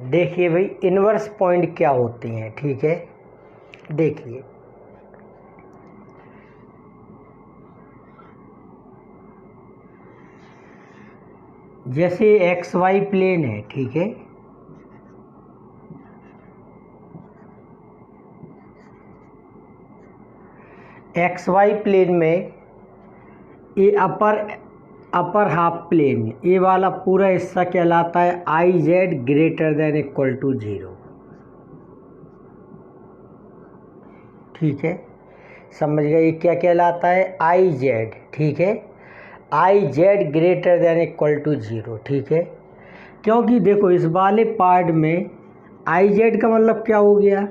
देखिए भाई inverse point क्या होते हैं, ठीक है। देखिए जैसे एक्स वाई प्लेन है, ठीक है, एक्स वाई प्लेन में ये अपर हाफ प्लेन, ये वाला पूरा हिस्सा कहलाता है I Z greater than equal to 0, ठीक है, समझ गए। ये क्या कहलाता है, आई जेड, ठीक है, I Z greater than equal to 0, ठीक है। क्योंकि देखो इस वाले पार्ट में आई जेड का मतलब क्या हो गया,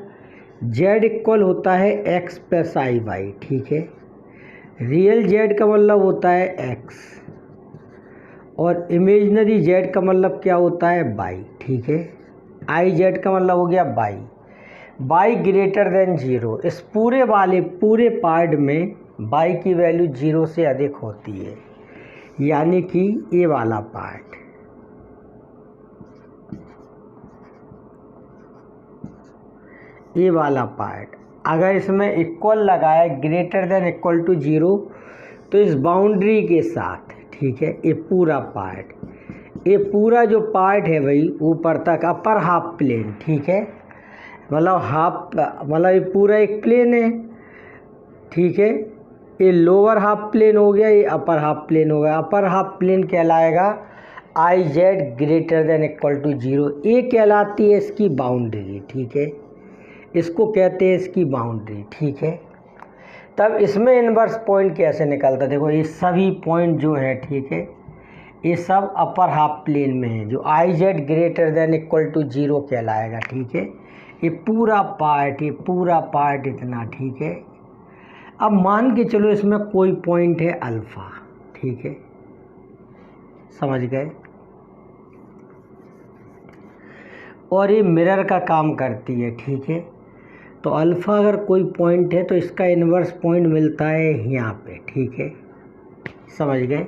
जेड इक्वल होता है एक्स प्लस आई वाई, ठीक है। रियल जेड का मतलब होता है एक्स और इमेजनरी जेड का मतलब क्या होता है बाई, ठीक है। आई जेड का मतलब हो गया बाई, बाई ग्रेटर देन 0। इस पूरे पार्ट में बाई की वैल्यू 0 से अधिक होती है, यानी कि ये वाला पार्ट, ये वाला पार्ट अगर इसमें इक्वल लगाए ग्रेटर देन इक्वल टू 0 तो इस बाउंड्री के साथ, ठीक है, ये पूरा पार्ट, ये पूरा जो पार्ट है भाई ऊपर तक अपर हाफ प्लेन, ठीक है, मतलब ये पूरा एक प्लेन है, ठीक है। ये लोअर हाफ प्लेन हो गया, ये अपर हाफ प्लेन हो गया। अपर हाफ प्लेन कहलाएगा I Z greater than equal to 0, ये कहलाती है इसकी बाउंड्री, ठीक है, इसको कहते हैं इसकी बाउंड्री, ठीक है। तब इसमें इन्वर्स पॉइंट कैसे निकलता है, देखो ये सभी पॉइंट जो है, ठीक है, ये सब अपर हाफ प्लेन में है, जो I Z greater than equal to 0 कहलाएगा, ठीक है। ये पूरा पार्ट इतना, ठीक है। अब मान के चलो इसमें कोई पॉइंट है अल्फ़ा, ठीक है, समझ गए। और ये मिरर का काम करती है, ठीक है। तो अल्फ़ा अगर कोई पॉइंट है तो इसका इन्वर्स पॉइंट मिलता है यहाँ पे, ठीक है, समझ गए।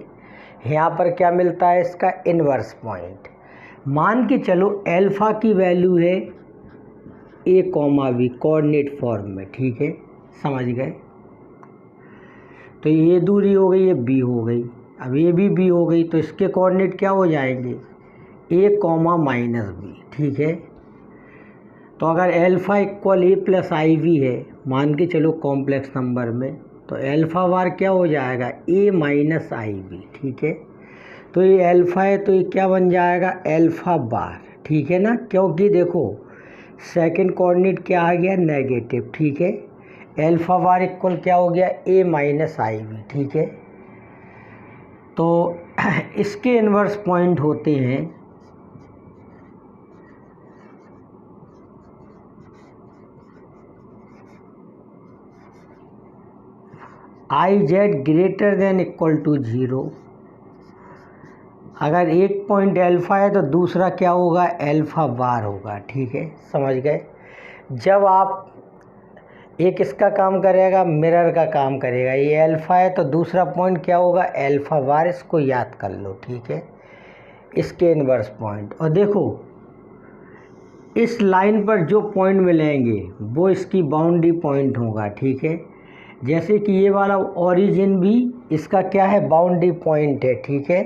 यहाँ पर क्या मिलता है, इसका इन्वर्स पॉइंट। मान के चलो अल्फ़ा की वैल्यू है a, b कोऑर्डिनेट फॉर्म में, ठीक है, समझ गए। तो ये दूरी हो गई, ये b हो गई, अब ये भी b हो गई, तो इसके कोऑर्डिनेट क्या हो जाएंगे, a, b, ठीक है। तो अगर alpha equal a plus I V है, मान के चलो कॉम्प्लेक्स नंबर में, तो अल्फ़ा बार क्या हो जाएगा, a माइनस आई वी, ठीक है। तो ये अल्फ़ा है तो ये क्या बन जाएगा, अल्फ़ा बार, ठीक है ना, क्योंकि देखो सेकंड कोऑर्डिनेट क्या आ गया, नेगेटिव, ठीक है। अल्फ़ा बार इक्वल क्या हो गया, a माइनस आई वी, ठीक है। तो इसके इन्वर्स पॉइंट होते हैं I Z greater than equal to 0। अगर एक पॉइंट अल्फ़ा है तो दूसरा क्या होगा, अल्फ़ा बार होगा, ठीक है, समझ गए। जब आप एक इसका काम करेगा, मिरर का काम करेगा, ये अल्फ़ा है तो दूसरा पॉइंट क्या होगा, अल्फ़ा बार, इसको याद कर लो, ठीक है, इसके इन्वर्स पॉइंट। और देखो इस लाइन पर जो पॉइंट मिलेंगे वो इसकी बाउंड्री पॉइंट होगा, ठीक है। जैसे कि ये वाला ओरिजिन भी इसका क्या है, बाउंड्री पॉइंट है, ठीक है।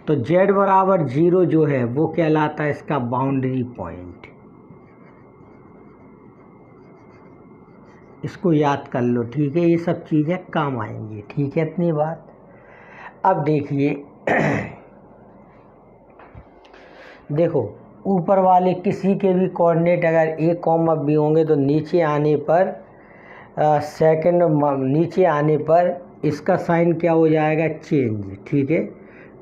तो z बराबर 0 जो है वो कहलाता है इसका बाउंड्री पॉइंट, इसको याद कर लो, ठीक है, ये सब चीज़ें काम आएंगी, ठीक है, इतनी बात। अब देखिए देखो ऊपर वाले किसी के भी कोऑर्डिनेट अगर a, b होंगे तो नीचे आने पर नीचे आने पर इसका साइन क्या हो जाएगा, चेंज, ठीक है,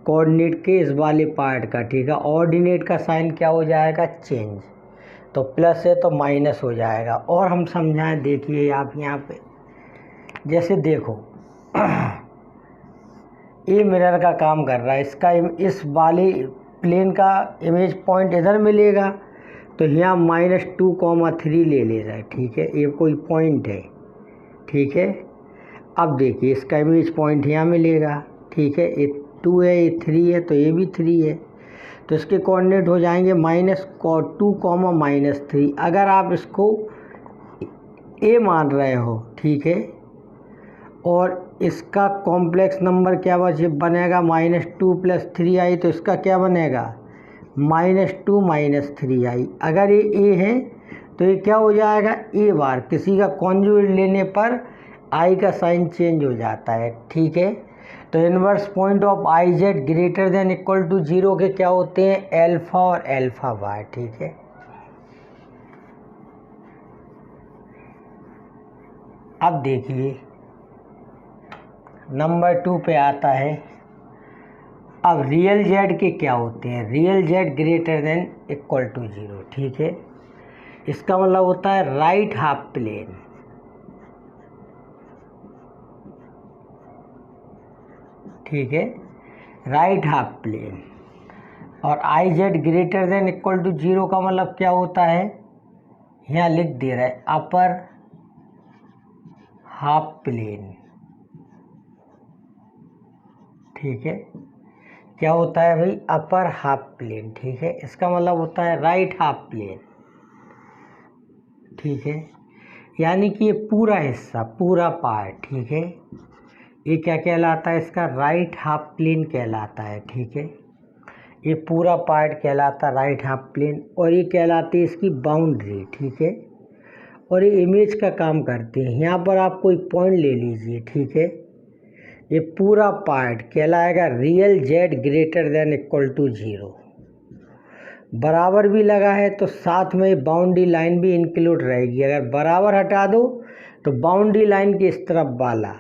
कोऑर्डिनेट के इस वाले पार्ट का, ठीक है। ऑर्डिनेट का साइन क्या हो जाएगा, चेंज, तो प्लस है तो माइनस हो जाएगा। और हम समझाएं, देखिए आप यहाँ पे जैसे देखो ये मिरर का काम कर रहा है, इसका इस वाले प्लेन का इमेज पॉइंट इधर मिलेगा तो यहाँ -2,3 ले ले रहा है, ठीक है, ये कोई पॉइंट है, ठीक है। अब देखिए इसका इमेज पॉइंट यहाँ मिलेगा, ठीक है, ये 2 है, ये 3 है, तो ये भी 3 है। तो इसके कोऑर्डिनेट हो जाएंगे -2, -3। अगर आप इसको ए मान रहे हो, ठीक है, और इसका कॉम्प्लेक्स नंबर क्या बनेगा -2 + 3i, तो इसका क्या बनेगा -2 - 3i। अगर ये ए है तो ये क्या हो जाएगा ए बार, किसी का कॉन्जुगेट लेने पर आई का साइन चेंज हो जाता है, ठीक है। तो inverse point of I Z greater than equal to 0 के क्या होते हैं एल्फा और एल्फा बार, ठीक है। अब देखिए नंबर 2 पे आता है। अब रियल जेड के क्या होते हैं, real Z greater than equal to 0, ठीक है। इसका मतलब होता है राइट हाफ प्लेन, ठीक है, राइट हाफ प्लेन। और I Z greater than equal to 0 का मतलब क्या होता है, यहाँ लिख दे रहा है अपर हाफ प्लेन, ठीक है। क्या होता है भाई अपर हाफ प्लेन, ठीक है। इसका मतलब होता है राइट हाफ प्लेन, ठीक है। यानी कि ये पूरा हिस्सा, पूरा पार्ट, ठीक है, ये क्या कहलाता है, इसका राइट हाफ प्लेन कहलाता है, ठीक है। ये पूरा पार्ट कहलाता है राइट हाफ प्लेन, और ये कहलाती है इसकी बाउंड्री, ठीक है। और ये इमेज का काम करते हैं। यहाँ पर आप कोई पॉइंट ले लीजिए, ठीक है। ये पूरा पार्ट कहलाएगा real Z greater than equal to 0। बराबर भी लगा है तो साथ में बाउंड्री लाइन भी इंक्लूड रहेगी। अगर बराबर हटा दो तो बाउंड्री लाइन के इस तरफ वाला,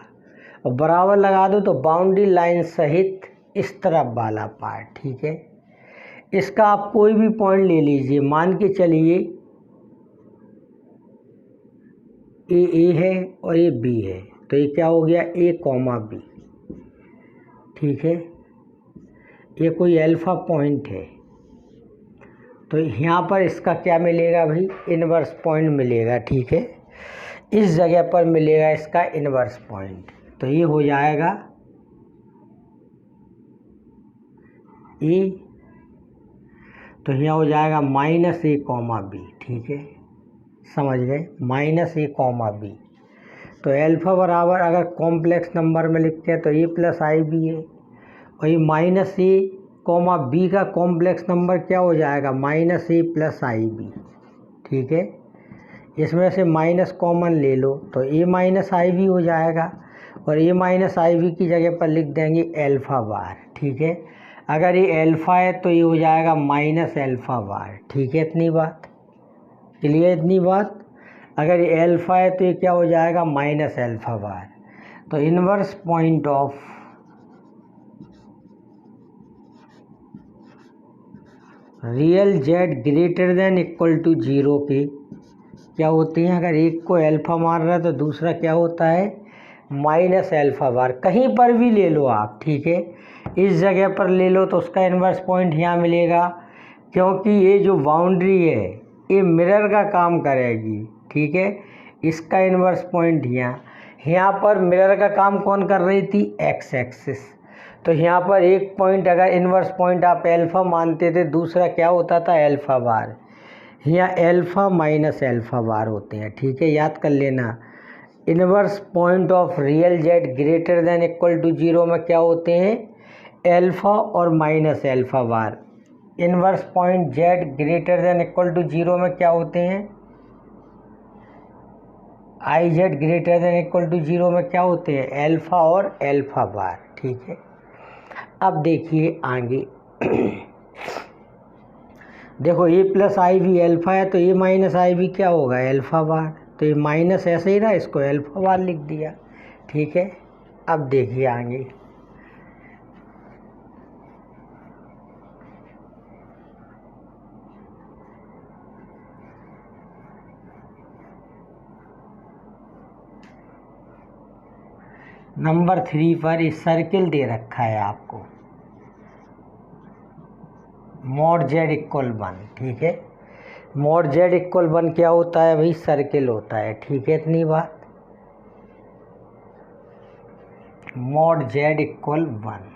और बराबर लगा दो तो बाउंड्री लाइन सहित इस तरफ वाला पार्ट, ठीक है। इसका आप कोई भी पॉइंट ले लीजिए, मान के चलिए ए है और ये बी है, तो ये क्या हो गया A, B, ठीक है। ये कोई अल्फा पॉइंट है, तो यहाँ पर इसका क्या मिलेगा भाई इनवर्स पॉइंट मिलेगा, ठीक है। इस जगह पर मिलेगा इसका इनवर्स पॉइंट, तो ये हो जाएगा ए, तो यहाँ हो जाएगा -a, B, ठीक है, समझ गए, -a, B। तो अल्फा बराबर अगर कॉम्प्लेक्स नंबर में लिखते हैं तो a + ib है, और ये -a, B का कॉम्प्लेक्स नंबर क्या हो जाएगा -a + ib, ठीक है। इसमें से माइनस कॉमन ले लो तो a - ib हो जाएगा, और a - ib की जगह पर लिख देंगे अल्फा बार, ठीक है। अगर ये अल्फा है तो ये हो जाएगा -अल्फा बार, ठीक है। इतनी बात क्लियर, इतनी बात। अगर ये अल्फा है तो ये क्या हो जाएगा -अल्फा बार। तो inverse point of real Z greater than equal to 0 के क्या होते हैं, अगर एक को अल्फा मान रहा है तो दूसरा क्या होता है -अल्फा बार। कहीं पर भी ले लो आप, ठीक है, इस जगह पर ले लो तो उसका इन्वर्स पॉइंट यहाँ मिलेगा, क्योंकि ये जो बाउंड्री है ये मिरर का काम करेगी, ठीक है। इसका इन्वर्स पॉइंट यहाँ पर मिरर का काम कौन कर रही थी एक्स एक्सिस। तो यहाँ पर एक पॉइंट अगर इन्वर्स पॉइंट आप अल्फा मानते थे, दूसरा क्या होता था अल्फा बार। यहाँ अल्फा -अल्फा बार होते हैं, ठीक है, याद कर लेना। Inverse point of real Z greater than equal to 0 में क्या होते हैं अल्फा और -alpha bar. Inverse point Z greater than equal to 0 में क्या होते हैं I Z greater than equal to 0 में क्या होते हैं अल्फा और अल्फा बार, ठीक है। अब देखिए आगे देखो a + ib अल्फा है तो a - ib क्या होगा अल्फा बार, तो ये माइनस ऐसे ही रहा, इसको अल्फा बार लिख दिया, ठीक है। अब देखिए आगे नंबर 3 पर इस सर्किल दे रखा है आपको mod z = 1, ठीक है। mod z = 1 क्या होता है भाई सर्किल होता है, ठीक है। इतनी बात mod z = 1,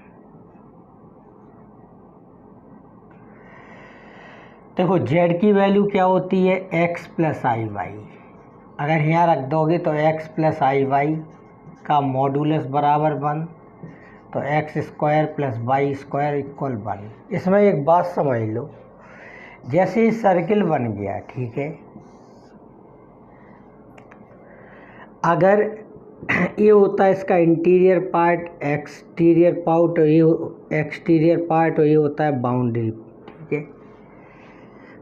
देखो जेड की वैल्यू क्या होती है, एक्स प्लस आई वाई। अगर यहाँ रख दोगे तो एक्स प्लस आई वाई का मॉडुलस बराबर 1, तो X square plus Y square equal 1। इसमें एक बात समझ लो, जैसे ही सर्किल बन गया, ठीक है, अगर ये होता है इसका इंटीरियर पार्ट, एक्सटीरियर पार्ट, और ये एक्सटीरियर पार्ट, और ये होता है बाउंड्री, ठीक है।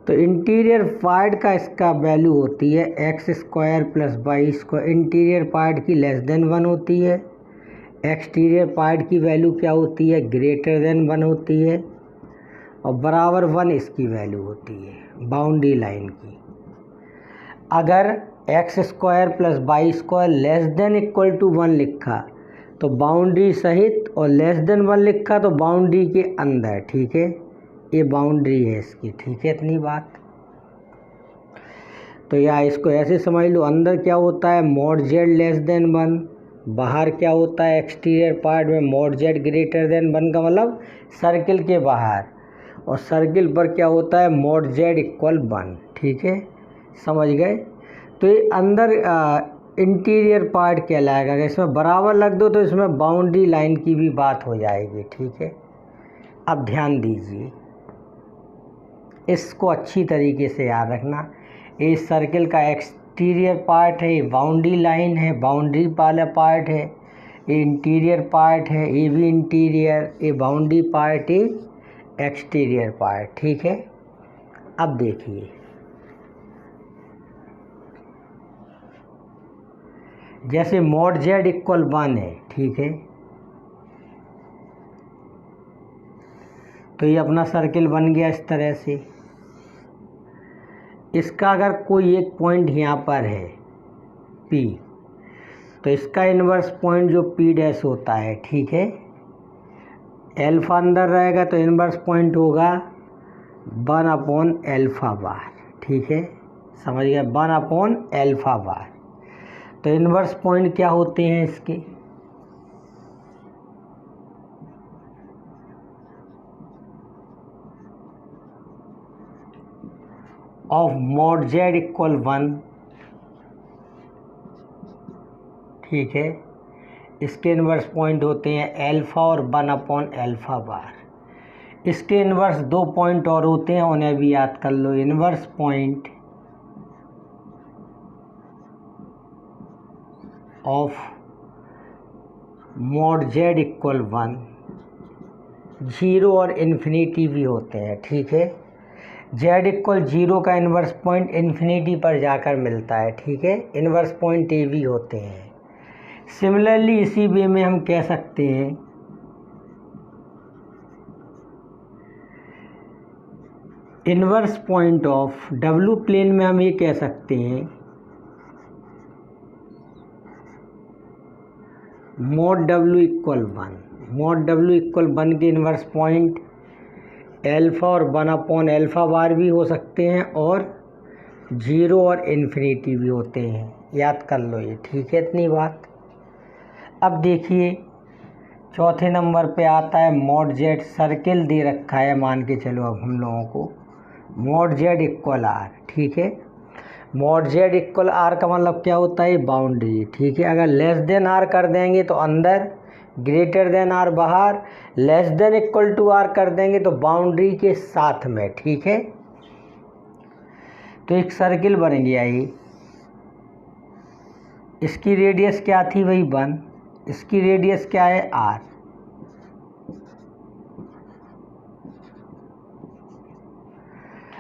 तो इंटीरियर पार्ट का इसका वैल्यू होती है X square plus Y square. Interior part की लेस देन 1 होती है, एक्सटीरियर पार्ट की वैल्यू क्या होती है, ग्रेटर देन 1 होती है, और बराबर 1 इसकी वैल्यू होती है बाउंड्री लाइन की। अगर X square plus Y square less than equal to 1 लिखा तो बाउंड्री सहित, और लेस देन 1 लिखा तो बाउंड्री के अंदर, ठीक है। ये बाउंड्री है इसकी, ठीक है, इतनी बात। तो या इसको ऐसे समझ लो, अंदर क्या होता है मॉड जेड लेस देन 1, बाहर क्या होता है एक्सटीरियर पार्ट में मॉड जेड ग्रेटर देन 1 का मतलब सर्किल के बाहर, और सर्किल पर क्या होता है मॉड जेड इक्वल 1, ठीक है, समझ गए। तो ये अंदर इंटीरियर पार्ट कहलाएगा। अगर इसमें बराबर लग दो तो इसमें बाउंड्री लाइन की भी बात हो जाएगी, ठीक है। अब ध्यान दीजिए, इसको अच्छी तरीके से याद रखना। ये सर्किल का एक्सटीरियर पार्ट है, ये बाउंड्री लाइन है, बाउंड्री वाला पार्ट है, ये इंटीरियर पार्ट है, ये भी इंटीरियर, ये बाउंड्री पार्ट, ये एक्सटीरियर पार्ट, ठीक है। अब देखिए, जैसे मॉड जेड इक्वल 1 है, ठीक है, तो ये अपना सर्किल बन गया इस तरह से। इसका अगर कोई एक पॉइंट यहाँ पर है P, तो इसका इन्वर्स पॉइंट जो P डैश होता है, ठीक है, एल्फा अंदर रहेगा तो इन्वर्स पॉइंट होगा 1/एल्फा बार, ठीक है, समझ गए, 1/एल्फा बार। तो इन्वर्स पॉइंट क्या होते हैं इसके, ऑफ मॉड जेड इक्वल 1, ठीक है। इसके इन्वर्स पॉइंट होते हैं एल्फा और 1/एल्फा बार। इसके इन्वर्स 2 पॉइंट और होते हैं, उन्हें भी याद कर लो। Inverse point of mod Z equal 1, 0 और इन्फिनिटी भी होते हैं, ठीक है। जेड इक्वल 0 का इन्वर्स पॉइंट इन्फिनिटी पर जाकर मिलता है, ठीक है। इन्वर्स पॉइंट ए भी होते हैं। सिमिलरली इसी वे में हम कह सकते हैं inverse point of W plane में हम ये कह सकते हैं mod W equal 1। Mod W equal 1 के इन्वर्स पॉइंट एल्फा और 1/एल्फा बार भी हो सकते हैं, और 0 और इन्फिनिटी भी होते हैं, याद कर लो ये, ठीक है, इतनी बात। अब देखिए चौथे नंबर पे आता है मॉड जेड। सर्किल दे रखा है, मान के चलो अब हम लोगों को मॉड जेड इक्वल आर, ठीक है। मॉड जेड इक्वल आर का मतलब क्या होता है, बाउंड्री, ठीक है। अगर लेस देन आर कर देंगे तो अंदर, ग्रेटर देन आर बाहर, less than equal to R कर देंगे तो बाउंड्री के साथ में, ठीक है। तो एक सर्किल बन गया ये, इसकी रेडियस क्या थी वही 1, इसकी रेडियस क्या है आर।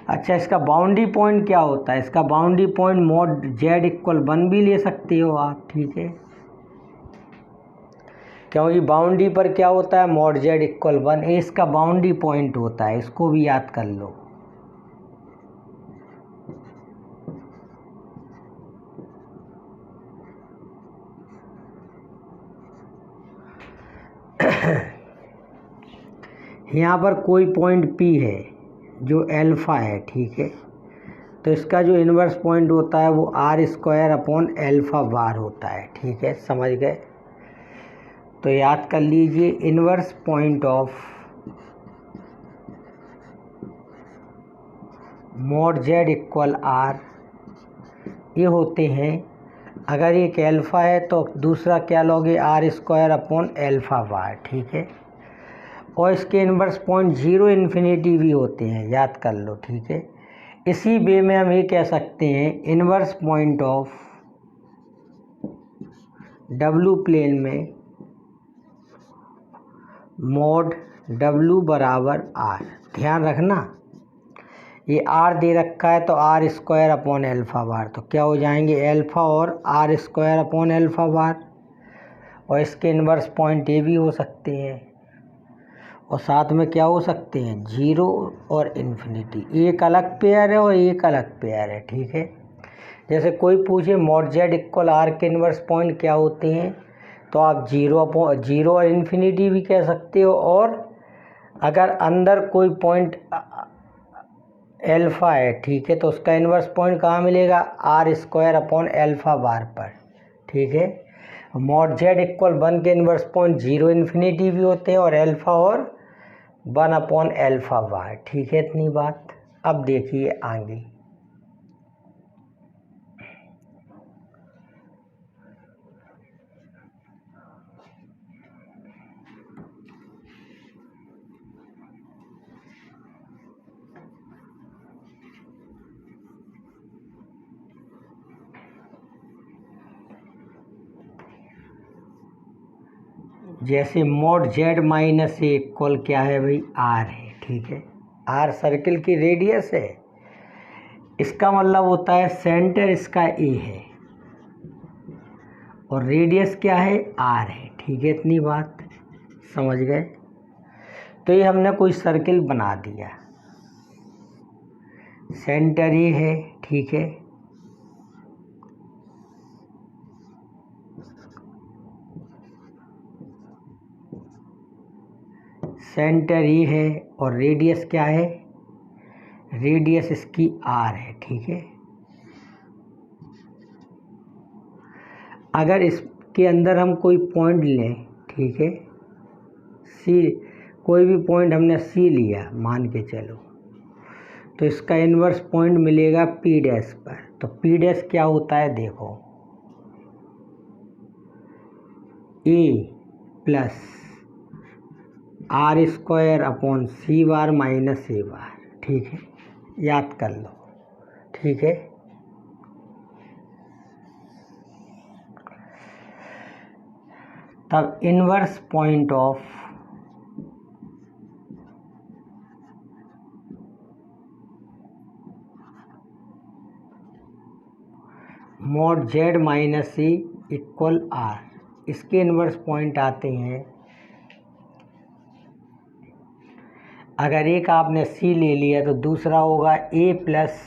अच्छा, इसका बाउंड्री पॉइंट क्या होता है, इसका boundary point mod Z equal 1 भी ले सकते हो आप, ठीक है, क्योंकि बाउंड्री पर क्या होता है मॉड जेड इक्वल 1, इसका बाउंड्री पॉइंट होता है, इसको भी याद कर लो। यहाँ पर कोई पॉइंट P है जो एल्फा है, ठीक है, तो इसका जो इन्वर्स पॉइंट होता है वो r² बार होता है, ठीक है, समझ गए। तो याद कर लीजिए inverse point of mod Z equal R, ये होते हैं। अगर एक एल्फ़ा है तो दूसरा क्या लोगे, are square upon alpha bar, ठीक है। और इसके इन्वर्स पॉइंट 0 इन्फिनिटी भी होते हैं, याद कर लो, ठीक है। इसी वे में हम ये कह सकते हैं inverse point of W plane में मॉड डब्लू बराबर आर। ध्यान रखना ये आर दे रखा है तो R square upon alpha bar, तो क्या हो जाएंगे एल्फ़ा और R square upon alpha bar. और इसके इन्वर्स पॉइंट ये भी हो सकते हैं और साथ में क्या हो सकते हैं 0 और इन्फिनिटी। एक अलग पेयर है और एक अलग पेयर है, ठीक है। जैसे कोई पूछे मॉड जेड इक्वल आर के इन्वर्स पॉइंट क्या होते हैं, तो आप 0 और इन्फिनिटी भी कह सकते हो। और अगर अंदर कोई पॉइंट एल्फ़ा है, ठीक है, तो उसका इन्वर्स पॉइंट कहाँ मिलेगा, आर स्क्वायर अपॉन एल्फ़ा बार पर, ठीक है। मॉड जेड इक्वल 1 के इन्वर्स पॉइंट 0 इन्फिनिटी भी होते हैं और एल्फ़ा और 1 अपॉन एल्फ़ा बार, ठीक है। इतनी बात। अब देखिए आगे, जैसे mod Z minus A equal क्या है भाई, आर है, ठीक है। आर सर्किल की रेडियस है, इसका मतलब होता है सेंटर इसका ए है और रेडियस क्या है, आर है, ठीक है। इतनी बात समझ गए। तो ये हमने कोई सर्किल बना दिया, सेंटर ए है, ठीक है। सेंटर ए है और रेडियस क्या है, रेडियस इसकी आर है, ठीक है। अगर इसके अंदर हम कोई पॉइंट लें, ठीक है, सी, कोई भी पॉइंट हमने सी लिया मान के चलो, तो इसका इन्वर्स पॉइंट मिलेगा पी डैश पर। तो पी डैश क्या होता है देखो, A plus R square upon C bar minus A bar, ठीक है, याद कर लो, ठीक है। तब inverse point of mod Z minus A equal R, इसके इन्वर्स पॉइंट आते हैं, अगर एक आपने सी ले लिया तो दूसरा होगा A plus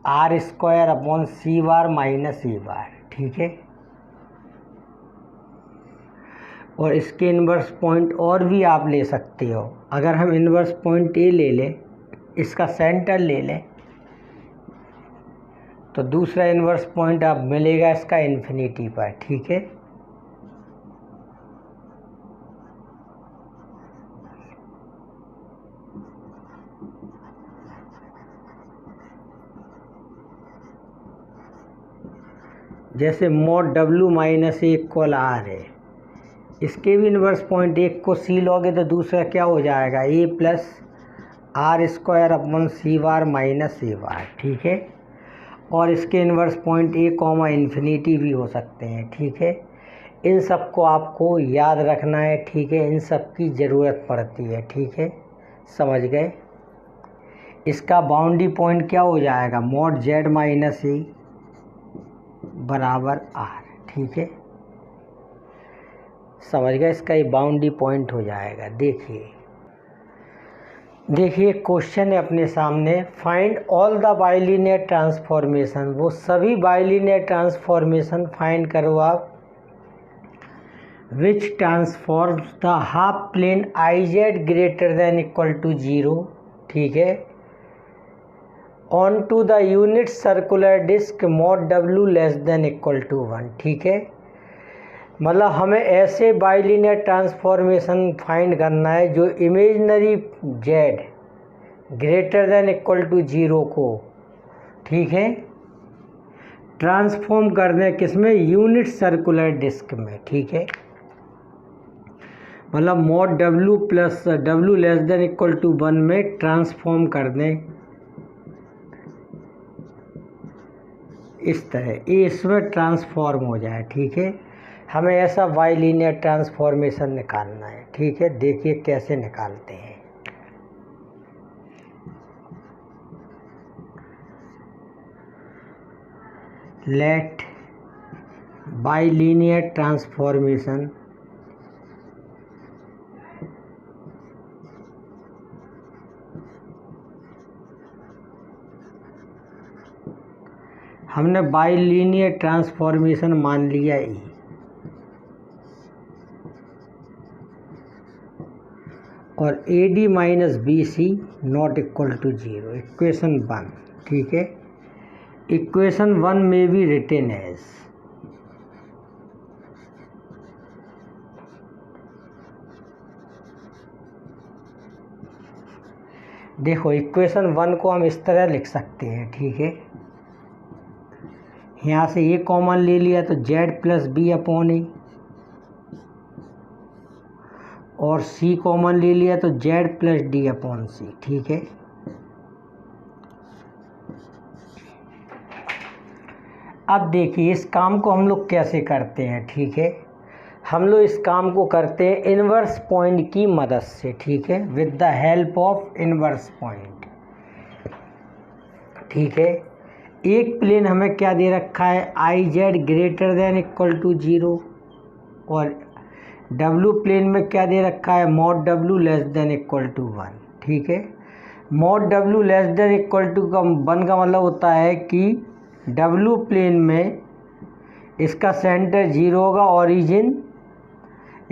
R square upon C bar minus A bar, ठीक है। और इसके इन्वर्स पॉइंट और भी आप ले सकते हो। अगर हम इन्वर्स पॉइंट ए ले लें, इसका सेंटर ले लें, तो दूसरा इन्वर्स पॉइंट आप मिलेगा इसका इन्फिनिटी पर, ठीक है। जैसे mod W minus A equal R है, इसके भी इन्वर्स पॉइंट, एक को सी लोगे तो दूसरा क्या हो जाएगा, A plus R square upon C bar minus A bar, ठीक है। और इसके inverse point A comma infinity भी हो सकते हैं, ठीक है। इन सब को आपको याद रखना है, ठीक है, इन सब की ज़रूरत पड़ती है, ठीक है, समझ गए। इसका बाउंड्री पॉइंट क्या हो जाएगा, मॉड जेड माइनस ए बराबर आर, ठीक है, समझ गए। इसका ये बाउंड्री पॉइंट हो जाएगा। देखिए क्वेश्चन है अपने सामने, find all the bilinear transformation, वो सभी बाइलिनियर ट्रांसफॉर्मेशन फाइंड करो आप, which transforms the half plane I Z greater than equal to 0, ठीक है, on to the unit circular disc mod W less than equal to 1, ठीक है। मतलब हमें ऐसे बाइलिनियर ट्रांसफॉर्मेशन फाइंड करना है जो imaginary Z greater than equal to 0 को, ठीक है, ट्रांसफॉर्म कर दें किसमें, यूनिट सर्कुलर डिस्क में, ठीक है, मतलब mod W plus W less than equal to 1 में ट्रांसफॉर्म कर दें इस तरह, ये इसमें ट्रांसफॉर्म हो जाए, ठीक है। हमें ऐसा बाइलीनियर ट्रांसफॉर्मेशन निकालना है, ठीक है। देखिए कैसे निकालते हैं। लेट बाइलीनियर ट्रांसफॉर्मेशन हमने बाइलीनियर ट्रांसफॉर्मेशन मान लिया ई, और AD minus BC not equal to 0, equation 1, ठीक है। इक्वेशन 1 में भी रिटेन एज, देखो इक्वेशन 1 को हम इस तरह लिख सकते हैं, ठीक है। यहाँ से ये कॉमन ले लिया तो Z plus B upon A, और C कॉमन ले लिया तो Z plus D upon C, ठीक है। अब देखिए इस काम को हम लोग कैसे करते हैं, ठीक है। हम लोग इस काम को करते हैं इन्वर्स पॉइंट की मदद से, ठीक है, with the help of inverse point, ठीक है। एक प्लेन हमें क्या दे रखा है, IZ greater than equal to 0, और W प्लेन में क्या दे रखा है, mod W less than equal to 1, ठीक है। Mod W less than equal to 1 का मतलब होता है कि W प्लेन में इसका सेंटर 0 होगा, ओरिजिन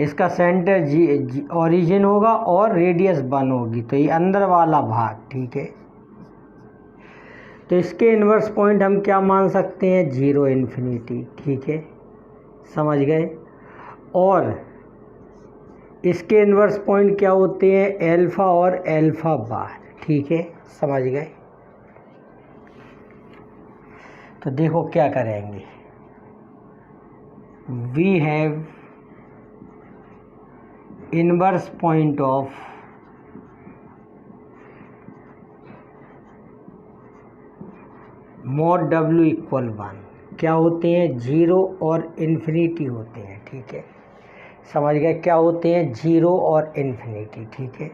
इसका सेंटर ओरिजिन होगा और रेडियस 1 होगी, तो ये अंदर वाला भाग, ठीक है। तो इसके इन्वर्स पॉइंट हम क्या मान सकते हैं, 0 इन्फिनिटी, ठीक है, समझ गए। और इसके इन्वर्स पॉइंट क्या होते हैं, एल्फ़ा और एल्फ़ा बार, ठीक है, समझ गए। तो देखो क्या करेंगे, we have inverse point of mod W equal 1 क्या होते हैं, 0 और इन्फिनिटी होते हैं, ठीक है, समझ गए। क्या होते हैं, 0 और इन्फिनिटी, ठीक है।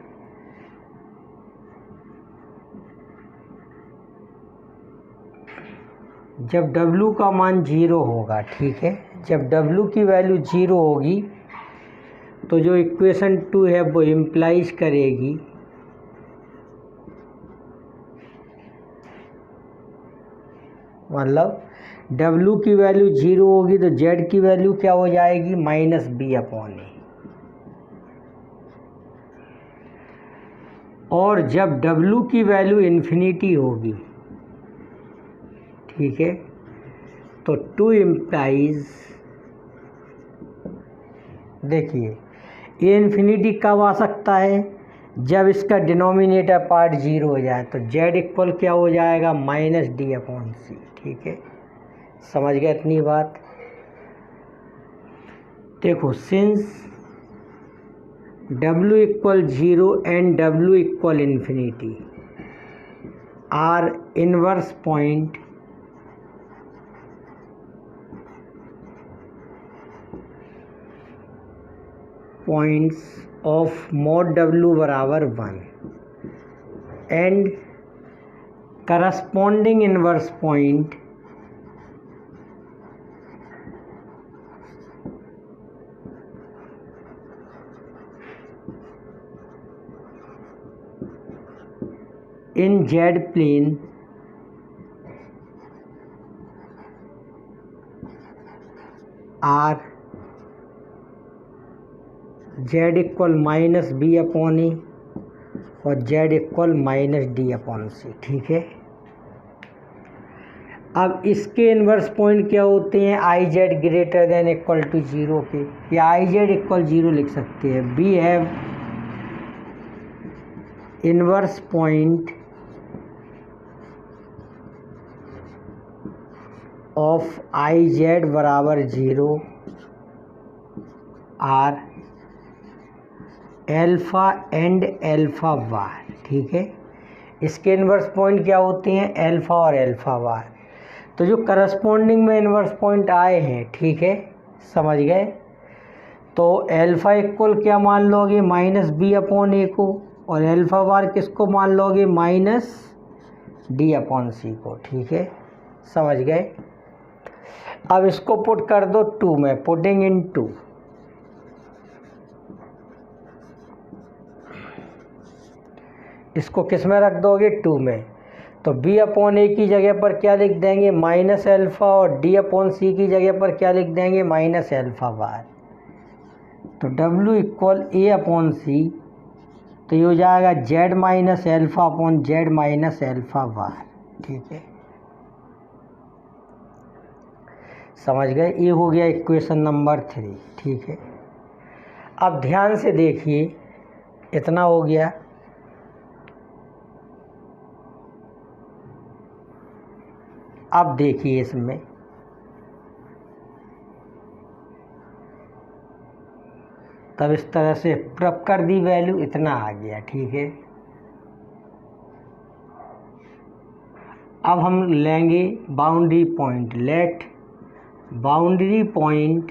जब W का मान 0 होगा, ठीक है, जब W की वैल्यू 0 होगी तो जो इक्वेशन 2 है वो इम्प्लाइज करेगी मतलब W की वैल्यू 0 होगी तो Z की वैल्यू क्या हो जाएगी, माइनस B अपॉन ए। और जब W की वैल्यू इन्फिनिटी होगी, ठीक है, तो 2 इम्प्लाइज, देखिए ये इन्फिनिटी कब आ सकता है, जब इसका डिनोमिनेटर पार्ट 0 हो जाए, तो Z इक्वल क्या हो जाएगा, माइनस D अपॉन C, ठीक है, समझ गए इतनी बात। देखो since W equal 0 and W equal infinity are inverse point points of mod W बराबर 1 and corresponding inverse point in Z plane are Z equal minus B upon A और Z equal minus D upon C, ठीक है। अब इसके inverse point क्या होते हैं, IZ greater than equal to 0 के, या IZ इक्वल 0 लिख सकते हैं। We have inverse point of I Z बराबर 0 are alpha and alpha bar. ठीक है, इसके इन्वर्स पॉइंट क्या होते हैं? एल्फ़ा और एल्फ़ा वार। तो जो करस्पॉन्डिंग में इन्वर्स पॉइंट आए हैं, ठीक है, समझ गए। तो एल्फ़ा इक्वल क्या मान लोगे? -b/a को, और एल्फ़ा वार किसको मान लोगे? -d/c को। ठीक है, समझ गए। अब इसको पुट कर दो 2 में, पुटिंग इन 2। इसको किस में रख दोगे? 2 में। तो b/a की जगह पर क्या लिख देंगे? -α, और d/c की जगह पर क्या लिख देंगे? -α वार। तो w इक्वल a/c, तो ये हो जाएगा z - α/z - α वार। ठीक है, समझ गए। ये हो गया इक्वेशन नंबर 3। ठीक है, अब ध्यान से देखिए, इतना हो गया। अब देखिए इसमें तब इस तरह से प्रप कर दी वैल्यू, इतना आ गया। ठीक है, अब हम लेंगे boundary point. Let boundary point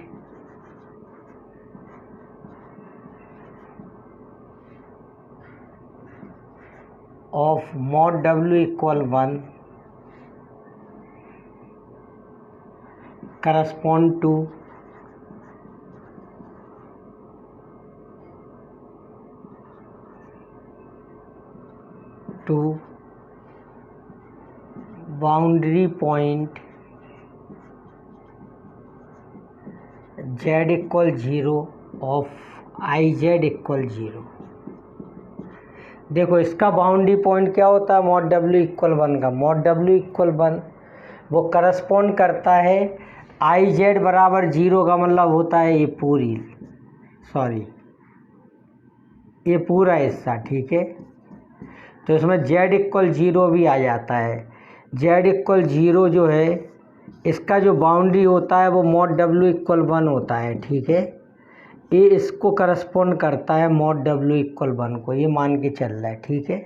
of mod w equal 1 correspond to boundary point z equal 0 of I Z equal 0। देखो, इसका बाउंड्री पॉइंट क्या होता है? mod w इक्वल 1 का। mod w इक्वल 1 वो करस्पॉन्ड करता है आई जेड बराबर 0 का मतलब होता है ये पूरी, सॉरी, ये पूरा हिस्सा। ठीक है, तो इसमें z इक्वल 0 भी आ जाता है। z इक्वल 0 जो है, इसका जो बाउंड्री होता है वो mod w इक्वल 1 होता है। ठीक है, ये इसको करस्पॉन्ड करता है mod w इक्वल 1 को, ये मान के चल रहा है। ठीक है,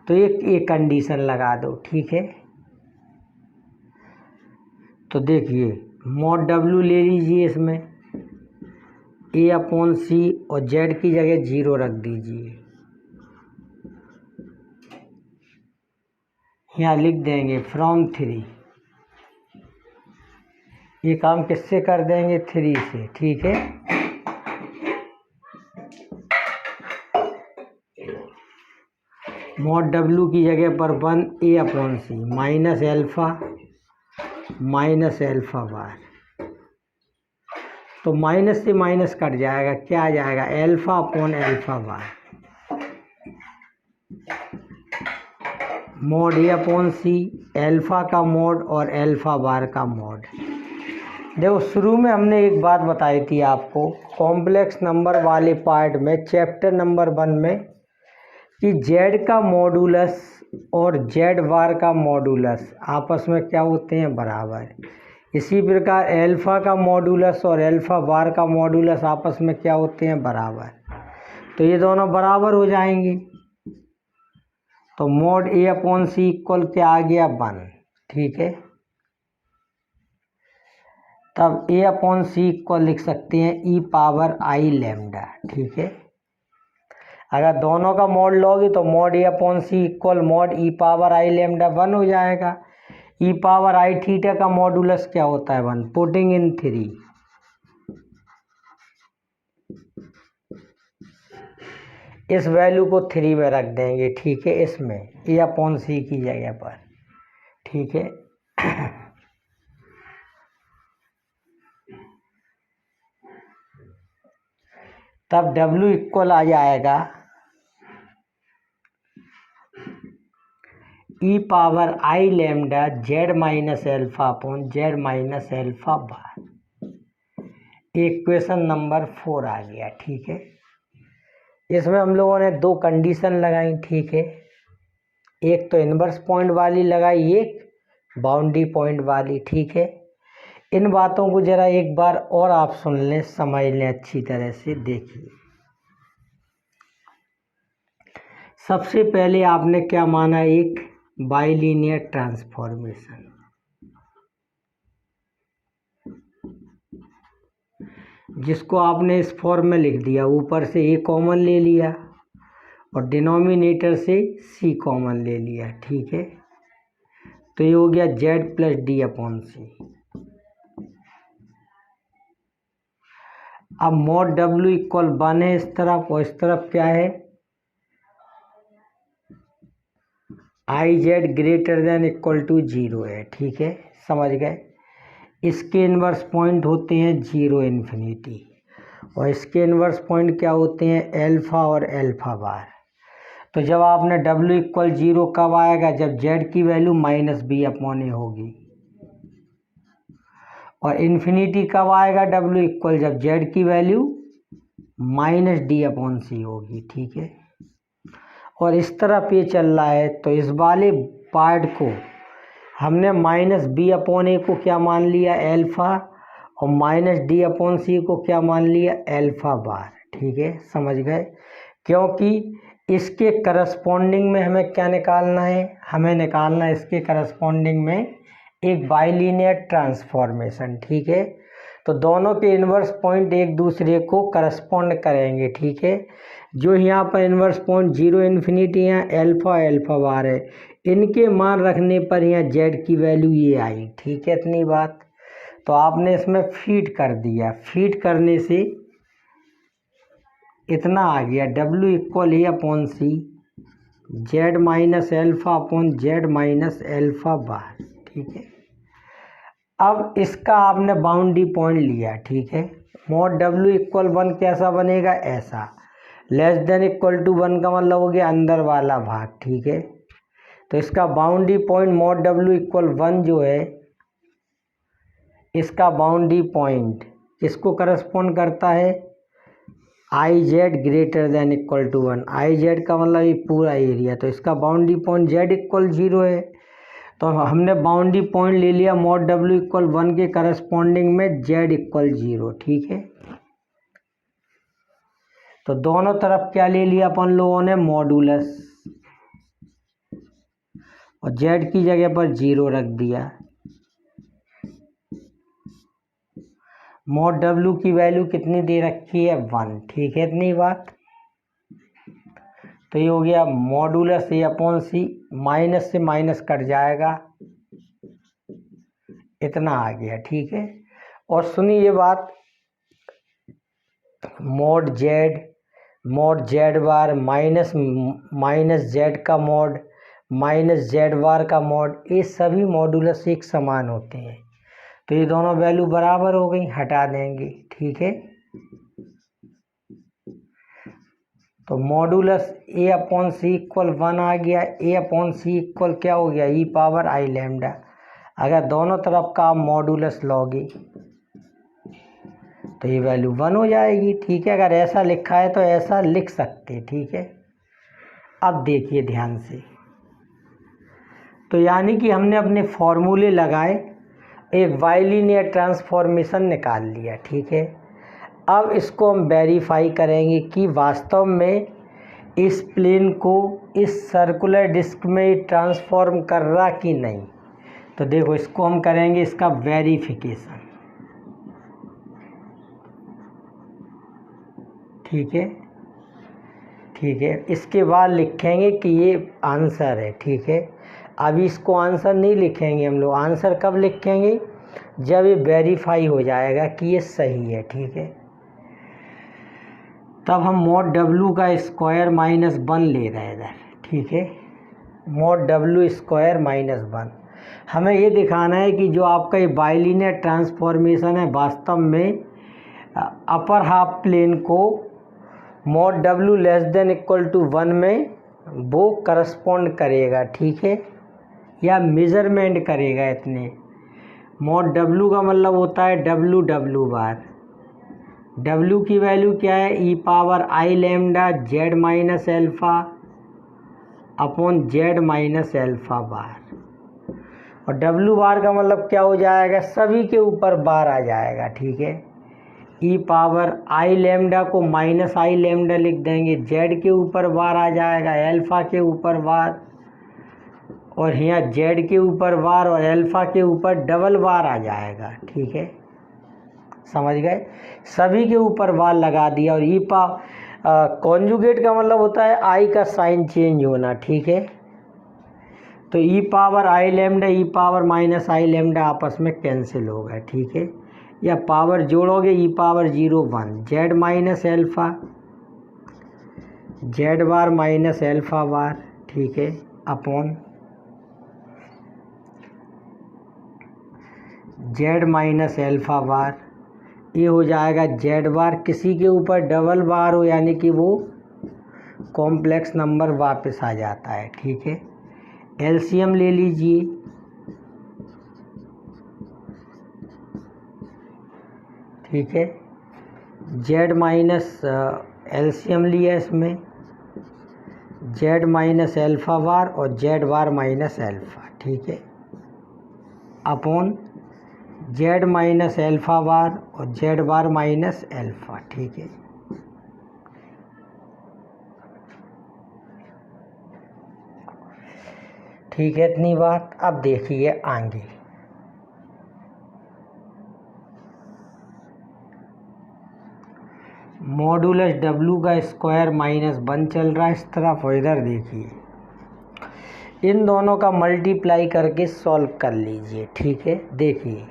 तो ये कंडीशन लगा दो। ठीक है, तो देखिए mod w ले लीजिए, इसमें a/c और z की जगह 0 रख दीजिए। यहाँ लिख देंगे फ्रॉम 3। ये काम किससे कर देंगे? 3 से। ठीक है, mod w की जगह पर 1 a/c -α वार। तो माइनस से माइनस कट जाएगा, क्या आ जाएगा? α/α वार। mod a/c, एल्फ़ा का मॉड और एल्फ़ा वार का मॉड। देखो, शुरू में हमने एक बात बताई थी आपको कॉम्प्लेक्स नंबर वाले पार्ट में, चैप्टर नंबर 1 में, कि z का मॉडुलस और z वार का मॉडुलस आपस में क्या होते हैं? बराबर। इसी प्रकार एल्फ़ा का मॉडुलस और एल्फ़ा वार का मॉडुलस आपस में क्या होते हैं? बराबर। तो ये दोनों बराबर हो जाएंगे। तो mod a/c इक्वल क्या आ गया? 1। ठीक है, तब a/c इक्वल लिख सकते हैं e⁻i लैम्डा। ठीक है, अगर दोनों का मॉड लोगे तो mod a/c equal mod e⁻i lambda 1 हो जाएगा। e⁻i थीटा का मॉडुलस क्या होता है? 1। पुटिंग इन 3, इस वैल्यू को 3 में रख देंगे। ठीक है, इसमें a/c की जगह पर। ठीक है, तब w इक्वल आ जाएगा e⁻i लैम्डा z - α/z - α बार। इक्वेशन नंबर 4 आ गया। ठीक है, इसमें हम लोगों ने दो कंडीशन लगाई, ठीक है। एक तो इन्वर्स पॉइंट वाली लगाई, एक बाउंड्री पॉइंट वाली, ठीक है। इन बातों को जरा एक बार और आप सुन लें, समझ लें अच्छी तरह से। देखिए, सबसे पहले आपने क्या माना, एक बाइलिनियर ट्रांसफॉर्मेशन। जिसको आपने इस फॉर्म में लिख दिया, ऊपर से ए कॉमन ले लिया और डिनोमिनेटर से सी कॉमन ले लिया, ठीक है। तो ये हो गया जेड प्लस डी अपॉन सी। अब मॉड डब्ल्यू इक्वल 1 है इस तरफ, और इस तरफ क्या है, I Z greater than equal to 0 है, ठीक है। समझ गए। इसके इन्वर्स पॉइंट होते हैं 0 इन्फिनिटी, और इसके इन्वर्स पॉइंट क्या होते हैं, एल्फा और एल्फा बार। तो जब आपने डब्ल्यू इक्वल 0 कब आएगा, जब जेड की वैल्यू माइनस बी अपॉन ए होगी। और इन्फिनिटी कब आएगा डब्ल्यू इक्वल, जब जेड की वैल्यू माइनस डी अपॉन सी होगी, ठीक है। और इस तरफ ये चल रहा है, तो इस वाले पार्ट को हमने माइनस बी अपॉन ए को क्या मान लिया, एल्फा, और माइनस डी अपॉन सी को क्या मान लिया, एल्फा बार, ठीक है। समझ गए। क्योंकि इसके करस्पॉन्डिंग में हमें क्या निकालना है, हमें निकालना है इसके करस्पॉन्डिंग में एक बाइलिनियर ट्रांसफॉर्मेशन, ठीक है। तो दोनों के इन्वर्स पॉइंट एक दूसरे को करस्पॉन्ड करेंगे, ठीक है। जो यहाँ पर इन्वर्स पॉइंट 0 इन्फिनिटी है, एल्फा एल्फा बार है, इनके मान रखने पर यहाँ जेड की वैल्यू ये आई, ठीक है। इतनी बात। तो आपने इसमें फीड कर दिया, फीड करने से इतना आ गया, W equal A upon C Z minus alpha upon Z minus alpha bar, ठीक है। अब इसका आपने बाउंड्री पॉइंट लिया, ठीक है। मॉड डब्ल्यू इक्वल 1 कैसा बनेगा, ऐसा। लेस देन इक्वल टू 1 का मतलब हो गया अंदर वाला भाग, ठीक है। तो इसका boundary point mod W equal 1 जो है, इसका बाउंड्री पॉइंट किसको करस्पॉन्ड करता है, I Z greater than equal to 1। I Z का मतलब ये पूरा एरिया, तो इसका बाउंड्री पॉइंट जेड इक्वल 0 है। तो हमने बाउंड्री पॉइंट ले लिया मॉड डब्ल्यू इक्वल 1 के करस्पॉन्डिंग में जेड इक्वल 0, ठीक है। तो दोनों तरफ क्या ले लिया अपन लोगों ने, मॉडुलस, और जेड की जगह पर 0 रख दिया। मॉड डब्ल्यू की वैल्यू कितनी दे रखी है, 1, ठीक है। इतनी बात। तो ये हो गया मॉडुलस ए अपॉन सी, माइनस से माइनस कट जाएगा, इतना आ गया, ठीक है। और सुनिए ये बात, mod Z bar minus Z का मॉड माइनस जेड बार का मॉड, ये सभी मॉडुलस एक समान होते हैं। तो ये दोनों वैल्यू बराबर हो गई, हटा देंगे, ठीक है। तो मॉडुलस ए अपॉन सी इक्वल 1 आ गया। ए अपॉन सी इक्वल क्या हो गया, ई पावर आई लैम्डा। अगर दोनों तरफ का आप मॉडुलस लोगे तो ये वैल्यू 1 हो जाएगी, ठीक है। अगर ऐसा लिखा है तो ऐसा लिख सकते, ठीक है। अब देखिए ध्यान से, तो यानी कि हमने अपने फॉर्मूले लगाए, एक बाइलिनियर ट्रांसफॉर्मेशन निकाल लिया, ठीक है। अब इसको हम वेरीफाई करेंगे कि वास्तव में इस प्लेन को इस सर्कुलर डिस्क में ट्रांसफॉर्म कर रहा कि नहीं। तो देखो, इसको हम करेंगे इसका वेरिफिकेशन, ठीक है, ठीक है। इसके बाद लिखेंगे कि ये आंसर है, ठीक है। अभी इसको आंसर नहीं लिखेंगे हम लोग, आंसर कब लिखेंगे, जब ये वेरीफाई हो जाएगा कि ये सही है, ठीक है। तब हम मॉड डब्ल्यू का स्क्वायर माइनस 1 ले रहे हैं इधर, ठीक है। मॉड डब्ल्यू स्क्वायर माइनस 1, हमें ये दिखाना है कि जो आपका ये बाइलिनियर ट्रांसफॉर्मेशन है, वास्तव में अपर हाफ प्लेन को mod W less than equal to 1 में वो करस्पॉन्ड करेगा, ठीक है, या मेजरमेंट करेगा इतने। मॉड डब्ल्यू का मतलब होता है डब्ल्यू बार, W की वैल्यू क्या है, E power I lambda Z minus alpha upon Z minus alpha bar. और W बार का मतलब क्या हो जाएगा, सभी के ऊपर बार आ जाएगा, ठीक है। ई पावर आई लैम्डा को माइनस आई लैम्डा लिख देंगे, जेड के ऊपर बार आ जाएगा, एल्फ़ा के ऊपर बार, और यहाँ जेड के ऊपर बार और एल्फ़ा के ऊपर डबल बार आ जाएगा, ठीक है। समझ गए, सभी के ऊपर बार लगा दिया। और ई कॉन्जुगेट का मतलब होता है आई का साइन चेंज होना, ठीक है। तो E power I lambda E power minus I lambda आपस में कैंसिल हो गए, ठीक है। या पावर जोड़ोगे E power 0 1 Z minus alpha Z bar minus alpha bar, ठीक है, upon Z minus alpha bar. ये हो जाएगा जेड बार, किसी के ऊपर डबल बार हो यानी कि वो कॉम्प्लेक्स नंबर वापस आ जाता है, ठीक है। एलसीएम ले लीजिए, ठीक है। जेड माइनस एलसीएम लिया इसमें, जेड माइनस एल्फ़ा बार और जेड बार माइनस एल्फ़ा, ठीक है, upon Z minus alpha bar और जेड बार माइनस एल्फ़ा, ठीक है। ठीक है, इतनी बात। अब देखिए आगे, मॉडुलस W का स्क्वायर माइनस 1 चल रहा है इस तरफ, और इधर देखिए इन दोनों का मल्टीप्लाई करके सॉल्व कर लीजिए, ठीक है। देखिए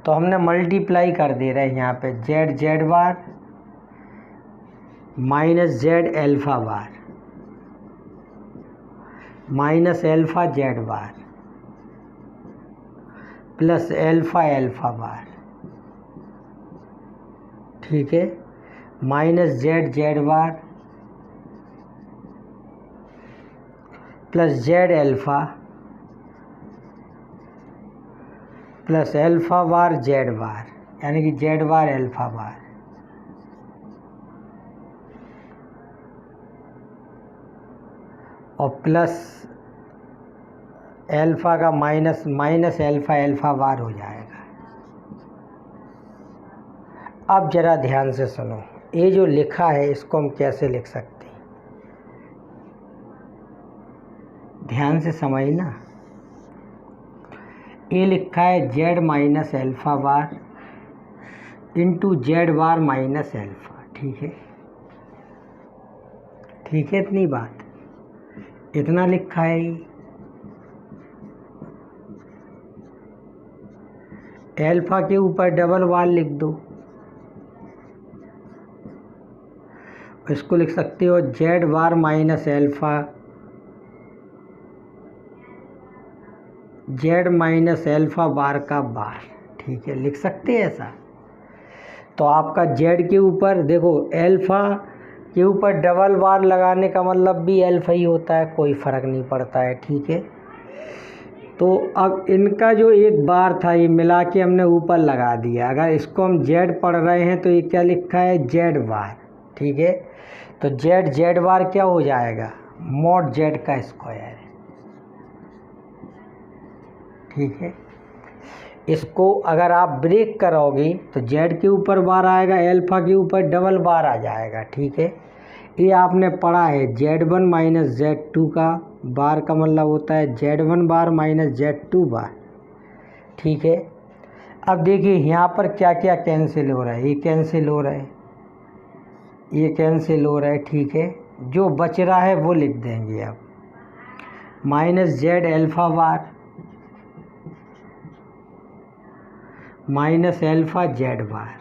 तो हमने मल्टीप्लाई कर दे रहे हैं यहाँ पे, Z Z bar minus Z alpha bar minus alpha Z bar plus alpha alpha bar, ठीक है, minus Z Z bar plus Z alpha plus alpha bar Z bar, यानी कि जेड बार एल्फ़ा बार, और plus alpha का minus minus alpha alpha bar हो जाएगा। अब ज़रा ध्यान से सुनो, ये जो लिखा है इसको हम कैसे लिख सकते हैं, ध्यान से समझना। ये लिखा है Z minus alpha bar into Z bar minus alpha, ठीक है, ठीक है। इतनी बात, इतना लिखा है। एल्फ़ा के ऊपर डबल बार लिख दो, इसको लिख सकते हो Z bar minus alpha Z minus alpha bar का बार, ठीक है, लिख सकते हैं ऐसा। तो आपका जेड के ऊपर देखो, एल्फ़ा के ऊपर डबल बार लगाने का मतलब भी एल्फ़ा ही होता है, कोई फ़र्क नहीं पड़ता है, ठीक है। तो अब इनका जो एक बार था ये मिला के हमने ऊपर लगा दिया। अगर इसको हम जेड पढ़ रहे हैं तो ये क्या लिखा है, जेड बार, ठीक है। तो जेड जेड बार क्या हो जाएगा, मॉड जेड का स्क्वायर, ठीक है। इसको अगर आप ब्रेक करोगे तो जेड के ऊपर बार आएगा, एल्फ़ा के ऊपर डबल बार आ जाएगा, ठीक है। ये आपने पढ़ा है Z1 माइनस Z2 का बार का मतलब होता है Z1 बार माइनस Z2 बार, ठीक है। अब देखिए यहाँ पर क्या क्या कैंसिल हो रहा है, ये कैंसिल हो रहा है, ये कैंसिल हो रहा है, ठीक है। जो बच रहा है वो लिख देंगे अब, minus Z alpha bar minus alpha Z बार,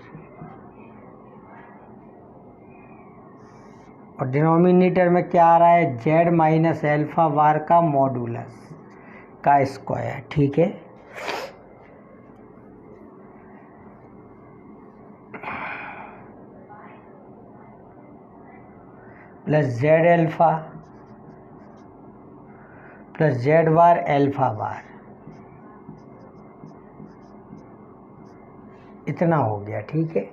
और डिनोमिनेटर में क्या आ रहा है, जेड माइनस एल्फ़ा बार का मॉडुलस का स्क्वायर, ठीक है। Plus Z alpha plus Z bar alpha bar, इतना हो गया, ठीक है।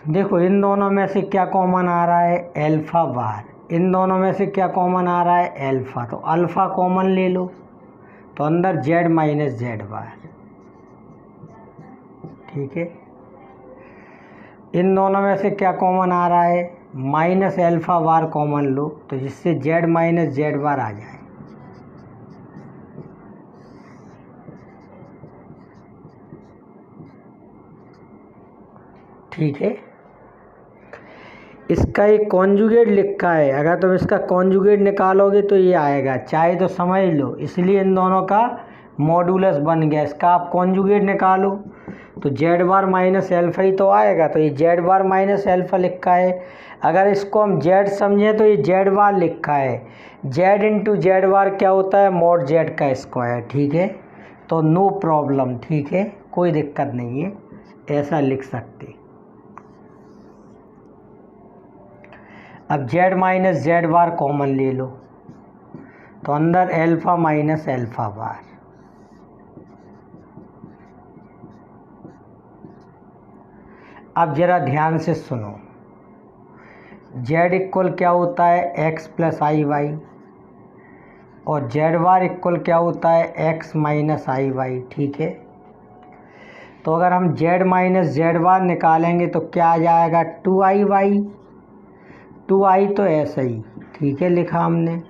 देखो इन दोनों में से क्या कॉमन आ रहा है, एल्फा बार। इन दोनों में से क्या कॉमन आ रहा है, एल्फा। तो अल्फा कॉमन ले लो, तो अंदर जेड माइनस जेड बार, ठीक है। इन दोनों में से क्या कॉमन आ रहा है, माइनस एल्फा बार कॉमन लो, तो जिससे जेड माइनस जेड बार आ जाए। ठीक है, इसका एक कॉन्जुगेट लिखा है, अगर तुम इसका कॉन्जुगेट निकालोगे तो ये आएगा, चाहे तो समझ लो, इसलिए इन दोनों का मॉडुलस बन गया। इसका आप कॉन्जुगेट निकालो तो जेड बार माइनस एल्फा ही तो आएगा, तो ये जेड बार माइनस एल्फा लिखा है। अगर इसको हम जेड समझें तो ये जेड बार लिखा है, जेड इंटू जेड बार क्या होता है, मॉड जेड का स्क्वायर, ठीक है। तो नो प्रॉब्लम, ठीक है, कोई दिक्कत नहीं है, ऐसा लिख सकते। अब जेड माइनस जेड बार कॉमन ले लो, तो अंदर एल्फा माइनस एल्फा बार। अब जरा ध्यान से सुनो, जेड इक्वल क्या होता है, एक्स प्लस आई वाई, और जेड बार इक्वल क्या होता है, एक्स माइनस आई वाई, ठीक है। तो अगर हम जेड माइनस जेड बार निकालेंगे तो क्या आ जाएगा, टू आई वाई। टू आई तो ऐसा ही, ठीक है, लिखा हमने।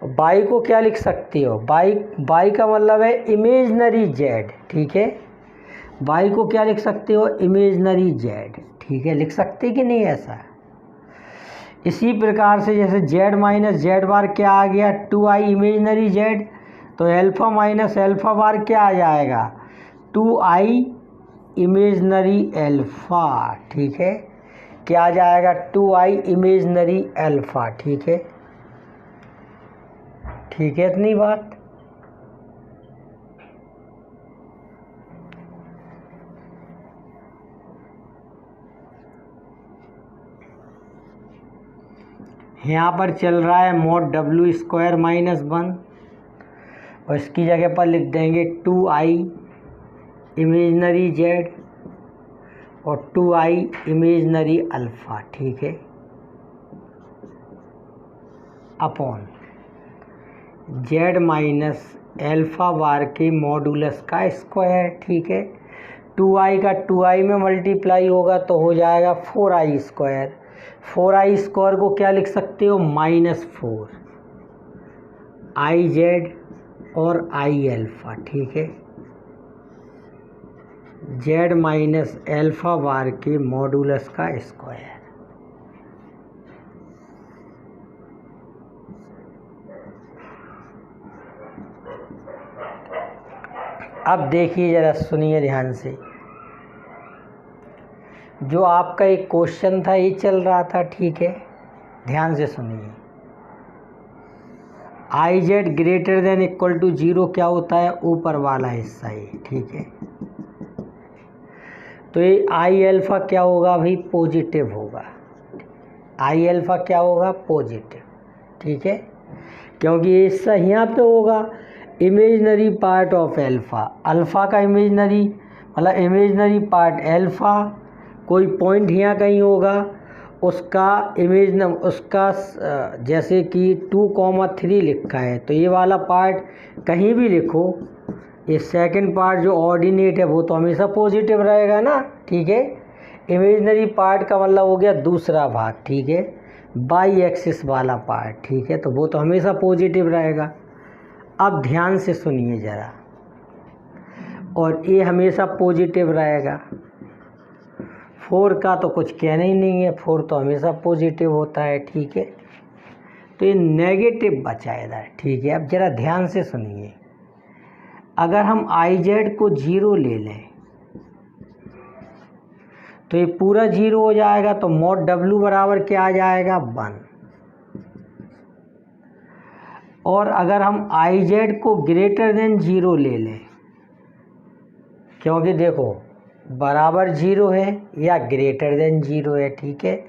बाई को क्या लिख सकते हो, बाई का मतलब है इमेजनरी जेड, ठीक है। बाई को क्या लिख सकते हो, इमेजनरी जेड, ठीक है, लिख सकते कि नहीं ऐसा। इसी प्रकार से जैसे जेड माइनस जेड बार क्या आ गया, टू आई इमेजनरी जेड, तो एल्फा माइनस एल्फा बार क्या आ जाएगा, टू आई इमेजनरी एल्फा, ठीक है। क्या आ जाएगा, टू आई इमेजनरी एल्फा, ठीक है। ठीक है, इतनी बात। यहाँ पर चल रहा है मॉड डब्ल्यू स्क्वायर माइनस 1, और इसकी जगह पर लिख देंगे टू आई इमेजनरी जेड और टू आई इमेजनरी अल्फ़ा, ठीक है, अपॉन जेड माइनस एल्फ़ा बार के मॉडुलस का स्क्वायर, ठीक है। टू आई का टू आई में मल्टीप्लाई होगा तो हो जाएगा फोर आई स्क्वायर। फोर आई स्क्वायर को क्या लिख सकते हो, माइनस फोर आई जेड और आई एल्फ़ा, ठीक है, जेड माइनस एल्फ़ा बार के मॉडुलस का स्क्वायर। अब देखिए जरा, सुनिए ध्यान से, जो आपका एक क्वेश्चन था ये चल रहा था, ठीक है, ध्यान से सुनिए। I Z greater than equal to zero क्या होता है, ऊपर वाला हिस्सा ये, ठीक है। तो ये आई एल्फ़ा क्या होगा भाई, पॉजिटिव होगा। आई एल्फ़ा क्या होगा, पॉजिटिव, ठीक है, क्योंकि ये हिस्सा यहाँ पे होगा, imaginary part of alpha. Alpha का इमेजनरी मतलब इमेजनरी पार्ट एल्फ़ा, कोई पॉइंट यहाँ कहीं होगा, उसका उसका जैसे कि 2,3 लिखा है, तो ये वाला पार्ट कहीं भी लिखो, ये सेकंड पार्ट जो ऑर्डिनेट है वो तो हमेशा पॉजिटिव रहेगा ना, ठीक है। इमेजनरी पार्ट का मतलब हो गया दूसरा भाग, ठीक है, बाई एक्सिस वाला पार्ट, ठीक है, तो वो तो हमेशा पॉजिटिव रहेगा। अब ध्यान से सुनिए ज़रा, और ये हमेशा पॉजिटिव रहेगा। फोर का तो कुछ कहना ही नहीं है, फोर तो हमेशा पॉजिटिव होता है, ठीक है। तो ये नेगेटिव बचा इधर, ठीक है। अब ज़रा ध्यान से सुनिए, अगर हम आई जेड को जीरो ले लें तो ये पूरा जीरो हो जाएगा, तो मॉड डब्ल्यू बराबर क्या आ जाएगा, 1। और अगर हम आई जेड को ग्रेटर देन जीरो ले लें, क्योंकि देखो बराबर जीरो है या ग्रेटर देन जीरो है, ठीक है,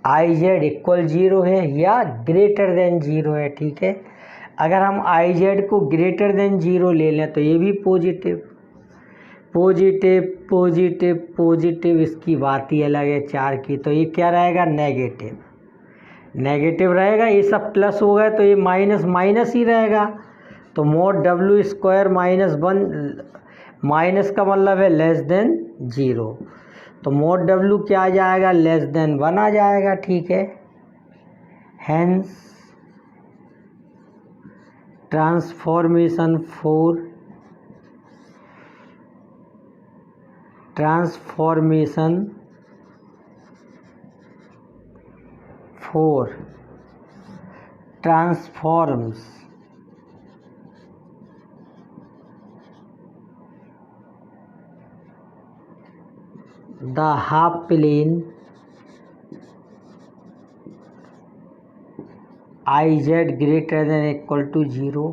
आई जेड इक्वल जीरो है या ग्रेटर देन जीरो है, ठीक है। अगर हम आई जेड को ग्रेटर देन जीरो ले लें तो ये भी पॉजिटिव, पॉजिटिव पॉजिटिव पॉजिटिव, इसकी बात ही अलग है 4 की। तो ये क्या रहेगा, नेगेटिव नेगेटिव रहेगा। ये सब प्लस हो गए तो ये माइनस माइनस ही रहेगा। तो मोड डब्ल्यू स्क्वायर -1, माइनस का मतलब है लेस देन 0। तो मोड डब्ल्यू क्या आ जाएगा, लेस देन 1 आ जाएगा, ठीक है। Hence transformation 4 transforms the half plane iz greater than equal to 0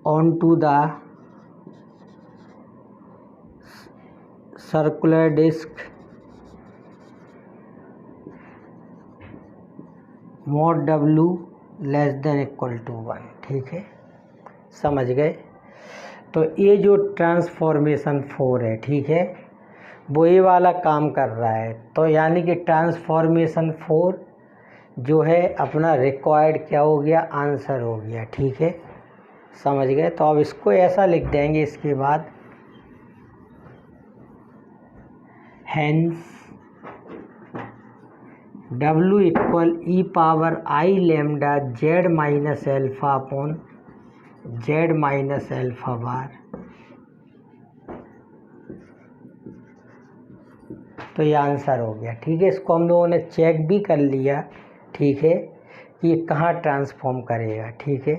onto the circular disc mod W less than equal to 1, ठीक है, समझ गए। तो ये जो ट्रांसफॉर्मेशन 4 है, ठीक है, वो ये वाला काम कर रहा है। तो यानी कि ट्रांसफॉर्मेशन 4 जो है अपना रिक्वायर्ड क्या हो गया, आंसर हो गया, ठीक है, समझ गए। तो अब इसको ऐसा लिख देंगे इसके बाद, hence W equal e power i lambda z minus alpha upon z minus alpha bar. तो ये आंसर हो गया, ठीक है। इसको हम लोगों ने चेक भी कर लिया, ठीक है, कि ये कहाँ ट्रांसफॉर्म करेगा, ठीक है।